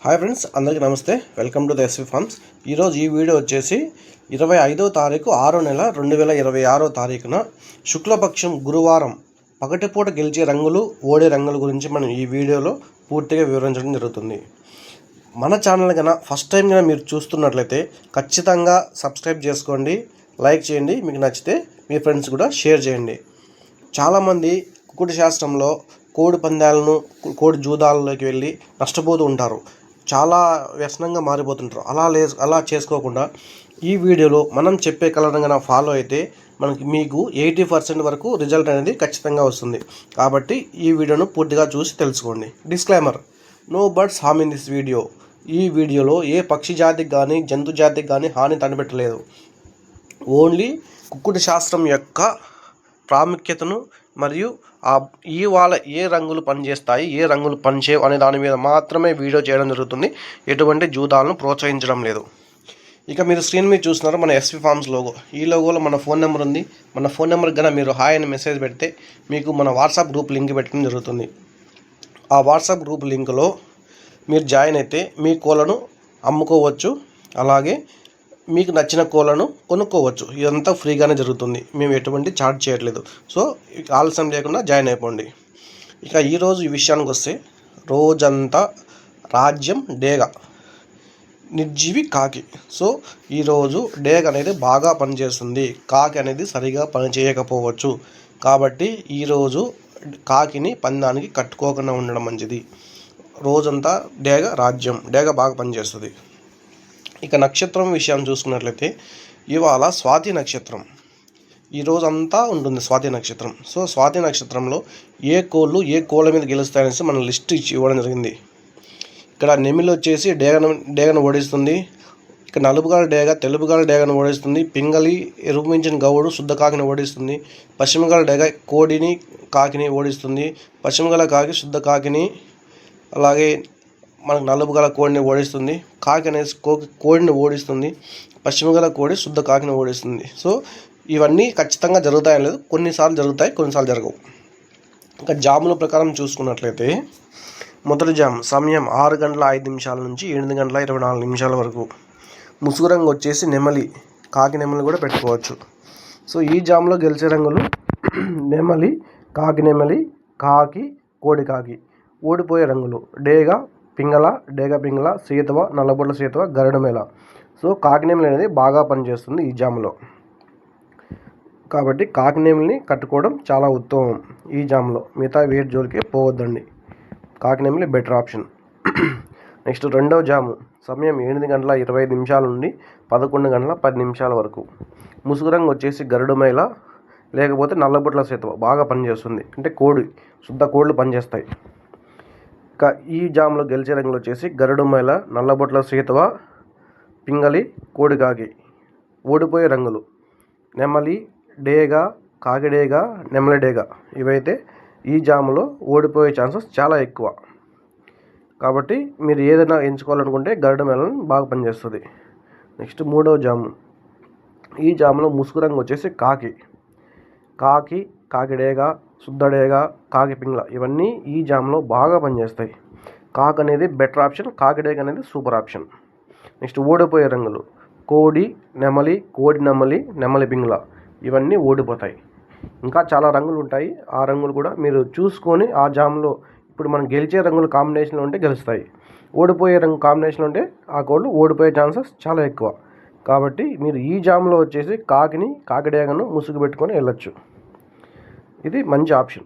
Hi friends, అందరికీ నమస్తే. Welcome to the SV farms. ఈరోజు ఈ వీడియో వచ్చేసి 25వ తారీఖు 6వ నెల 2026వ తారీఖున శుక్లపక్షం గురువారం పగటిపూట గెలిచే రంగులు, ఓడే రంగుల గురించి మనం ఈ వీడియోలో పూర్తిగా వివరించడం జరుగుతుంది. మన ఛానల్ కన్నా ఫస్ట్ టైం కన్నా మీరు చూస్తున్నట్లయితే ఖచ్చితంగా సబ్స్క్రైబ్ చేసుకోండి, లైక్ చేయండి, మీకు నచ్చితే మీ ఫ్రెండ్స్ కూడా షేర్ చేయండి. చాలామంది కుకుడు శాస్త్రంలో కోడి పందాలను, కోడి జూదాలలోకి వెళ్ళి నష్టపోతూ ఉంటారు. చాలా వ్యసనంగా మారిపోతుంటారు. అలా చేసుకోకుండా ఈ వీడియోలో మనం చెప్పే కలరంగా ఫాలో అయితే మీకు 80% వరకు రిజల్ట్ అనేది ఖచ్చితంగా వస్తుంది. కాబట్టి ఈ వీడియోను పూర్తిగా చూసి తెలుసుకోండి. Disclaimer: no birds harm in this video. ఈ వీడియోలో ఏ పక్షి జాతికి కానీ జంతు జాతికి కానీ హాని తలపెట్టలేదు. ఓన్లీ కుక్కుడు శాస్త్రం యొక్క ప్రాముఖ్యతను మరియు ఇవాళ ఏ రంగులు పనిచేస్తాయి, ఏ రంగులు పనిచేయవు అనే దాని మీద మాత్రమే వీడియో చేయడం జరుగుతుంది. ఎటువంటి జూదాలను ప్రోత్సహించడం లేదు. ఇక మీరు స్క్రీన్ మీద చూస్తున్నారు మన ఎస్వి ఫార్మ్స్ లోగో. ఈ లోగోలో మన ఫోన్ నెంబర్ ఉంది. మన ఫోన్ నెంబర్కి కన్నా మీరు హాయ్ అని మెసేజ్ పెడితే మీకు మన వాట్సాప్ గ్రూప్ లింక్ పెట్టడం జరుగుతుంది. ఆ వాట్సాప్ గ్రూప్ లింక్లో మీరు జాయిన్ అయితే మీ కోళ్ళను అమ్ముకోవచ్చు, అలాగే మీకు నచ్చిన కోళ్ళను కొనుక్కోవచ్చు. ఇదంతా ఫ్రీగానే జరుగుతుంది. మేము ఎటువంటి ఛార్జ్ చేయట్లేదు. సో ఆలస్యం లేకుండా జాయిన్ అయిపోండి. ఇక ఈరోజు ఈ విషయానికి వస్తే, రోజంతా రాజ్యం డేగ, నిర్జీవి కాకి. సో ఈరోజు డేగ అనేది బాగా పనిచేస్తుంది, కాకి అనేది సరిగా పనిచేయకపోవచ్చు. కాబట్టి ఈరోజు కాకిని పందానికి కట్టుకోకుండా ఉండడం మంచిది. రోజంతా డేగ రాజ్యం, డేగ బాగా పనిచేస్తుంది. ఇక నక్షత్రం విషయం చూసుకున్నట్లయితే ఇవాళ స్వాతి నక్షత్రం, ఈరోజంతా ఉంటుంది స్వాతి నక్షత్రం. సో స్వాతి నక్షత్రంలో ఏ కోళ్ళ మీద గెలుస్తాయనేసి మన లిస్ట్ ఇచ్చి ఇవ్వడం జరిగింది. ఇక్కడ నెమిలి వచ్చేసి డేగను ఓడిస్తుంది. ఇక నలుపుగాల డేగ తెలుపుగాల డేగను ఓడిస్తుంది. పింగళి ఎరుపుమించిన గౌడు శుద్ధ కాకిని ఓడిస్తుంది. పశ్చిమగాల డేగ కోడిని కాకిని ఓడిస్తుంది. పశ్చిమగల కాకి శుద్ధ కాకిని, అలాగే మనకు నలుపుగల కోడిని ఓడిస్తుంది. కాకి అనేది కోడిని ఓడిస్తుంది. పశ్చిమగల కోడి శుద్ధ కాకిని ఓడిస్తుంది. సో ఇవన్నీ ఖచ్చితంగా జరుగుతాయని లేదు, కొన్నిసార్లు జరుగుతాయి, కొన్నిసార్లు జరగవు. ఇంకా జాముల ప్రకారం చూసుకున్నట్లయితే మొదటి జాము సమయం 6 గంటల 5 నిమిషాల నుంచి 8 గంటల 24 నిమిషాల వరకు. ముసుగు రంగు వచ్చేసి నెమలి, కాకి నెమలి కూడా పెట్టుకోవచ్చు. సో ఈ జాములో గెలిచే రంగులు నెమలి, కాకి నెమలి, కాకి, కోడి కాకి. ఓడిపోయే రంగులు డేగ, పింగళ, డేగ పింగళ, సీతవ, నల్లబొట్ల సీతవ, గరుడమేళ. సో కాకినేమిలి అనేది బాగా పనిచేస్తుంది ఈ జాములో. కాబట్టి కాకినేమిలిని కట్టుకోవడం చాలా ఉత్తమం ఈ జాములో. మిగతా వేడి జోలికి పోవద్దండి. కాకినేమిలి బెటర్ ఆప్షన్. నెక్స్ట్ రెండవ జాము సమయం 8 గంటల 25 నిమిషాల నుండి 11 గంటల 10 నిమిషాల వరకు. ముసుగు రంగు వచ్చేసి గరుడమేళ, లేకపోతే నల్లబొట్ల సీతవ బాగా పనిచేస్తుంది. అంటే శుద్ధ కోళ్ళు పనిచేస్తాయి. ఈ జాములో గెలిచే రంగులు వచ్చేసి గరుడమేళ, నల్లబొట్ల సీతవ, పింగళి, కోడికాకి. ఓడిపోయే రంగులు నెమలి, డేగ, కాకిడేగ, నెమలి డేగ. ఇవైతే ఈ జాములో ఓడిపోయే ఛాన్సెస్ చాలా ఎక్కువ. కాబట్టి మీరు ఏదైనా ఎంచుకోవాలనుకుంటే గరుడమేళను బాగా పనిచేస్తుంది. నెక్స్ట్ మూడవ జాము. ఈ జాములో ముసుగు రంగు వచ్చేసి కాకి, కాకిడేగ, శుద్ధడేగ, కాకి పింగళ. ఇవన్నీ ఈ జామ్లో బాగా పనిచేస్తాయి. కాక్ అనేది బెటర్ ఆప్షన్, కాకిడేగ అనేది సూపర్ ఆప్షన్. నెక్స్ట్ ఓడిపోయే రంగులు కోడి నెమలి, కోడి నెమలి, నెమలి పింగళ. ఇవన్నీ ఓడిపోతాయి. ఇంకా చాలా రంగులు ఉంటాయి. ఆ రంగులు కూడా మీరు చూసుకొని ఆ జామ్లో ఇప్పుడు మనం గెలిచే రంగులు కాంబినేషన్లో ఉంటే గెలుస్తాయి. ఓడిపోయే రంగు కాంబినేషన్లో ఉంటే ఆ కోళ్ళు ఓడిపోయే ఛాన్సెస్ చాలా ఎక్కువ. కాబట్టి మీరు ఈ జామ్లో వచ్చేసి కాకిని, కాకిడేగను ముసుగు పెట్టుకొని వెళ్ళొచ్చు. ఇది మంచి ఆప్షన్.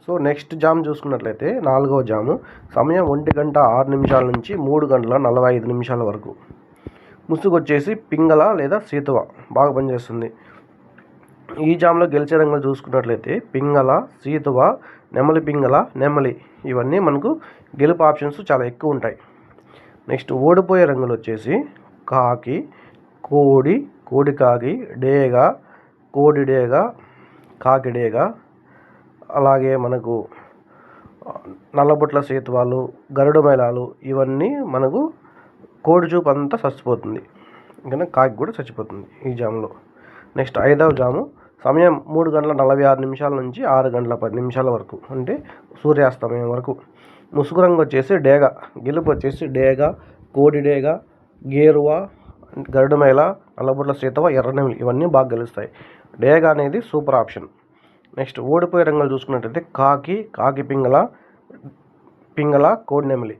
సో నెక్స్ట్ జామ్ చూసుకున్నట్లయితే 4వ జాము సమయం 1 గంట 6 నిమిషాల నుంచి 3 గంటల 45 నిమిషాల వరకు. ముసుగు వచ్చేసి పింగళ లేదా సీతవ బాగా పనిచేస్తుంది. ఈ జామ్లో గెలిచే రంగులు చూసుకున్నట్లయితే పింగళ, సీతవ, నెమలి పింగళ, నెమలి. ఇవన్నీ మనకు గెలుపు ఆప్షన్స్ చాలా ఎక్కువ ఉంటాయి. నెక్స్ట్ ఓడిపోయే రంగులు వచ్చేసి కాకి, కోడి కాకి, డేగ, కోడి డేగ, కాకి డేగ, అలాగే మనకు నల్లబొట్ల సీతవాలు, గరుడమేళాలు. ఇవన్నీ మనకు కోడి చూపు అంతా చచ్చిపోతుంది, ఇంకా కాకి కూడా చచ్చిపోతుంది ఈ జాములో. నెక్స్ట్ 5వ జాము సమయం 3 గంటల 46 నిమిషాల నుంచి 6 గంటల 10 నిమిషాల వరకు, అంటే సూర్యాస్తమయం వరకు. ముసుగు రంగు వచ్చేసి డేగ, గెలుపు వచ్చేసి డేగ, కోడి డేగ, గేరువ, గరుడమేళ, నల్లబొట్ల సీతవ, ఎర్రనెమిలి ఇవన్నీ బాగా గెలుస్తాయి. డేగ అనేది సూపర్ ఆప్షన్. నెక్స్ట్ ఓడిపోయే రంగులు చూసుకున్నట్టయితే కాకి, కాకి పింగళ, కోడినెమిలి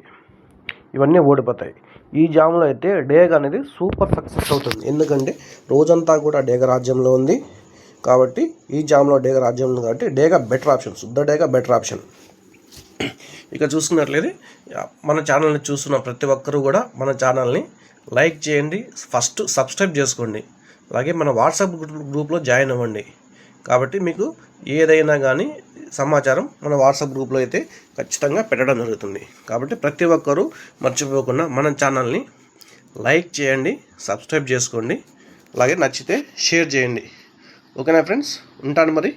ఇవన్నీ ఓడిపోతాయి. ఈ జాములో అయితే డేగ అనేది సూపర్ సక్సెస్ అవుతుంది. ఎందుకంటే రోజంతా కూడా డేగ రాజ్యంలో ఉంది కాబట్టి ఈ జాములో డేగ రాజ్యం ఉంది కాబట్టి డేగ బెటర్ ఆప్షన్, శుద్ధ డేగ బెటర్ ఆప్షన్. ఇక చూసుకున్నట్లయితే మన ఛానల్ని చూస్తున్న ప్రతి ఒక్కరూ కూడా మన ఛానల్ని లైక్ చేయండి, ఫస్ట్ సబ్స్క్రైబ్ చేసుకోండి, అలాగే మన వాట్సాప్ గ్రూప్లో జాయిన్ అవ్వండి. కాబట్టి మీకు ఏదైనా కానీ సమాచారం మన వాట్సాప్ గ్రూప్లో అయితే ఖచ్చితంగా పెట్టడం జరుగుతుంది. కాబట్టి ప్రతి ఒక్కరూ మర్చిపోకుండా మన ఛానల్ని లైక్ చేయండి, సబ్స్క్రైబ్ చేసుకోండి, అలాగే నచ్చితే షేర్ చేయండి. ఓకేనా ఫ్రెండ్స్, ఉంటాను మరి,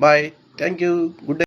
bye, thank you, good day.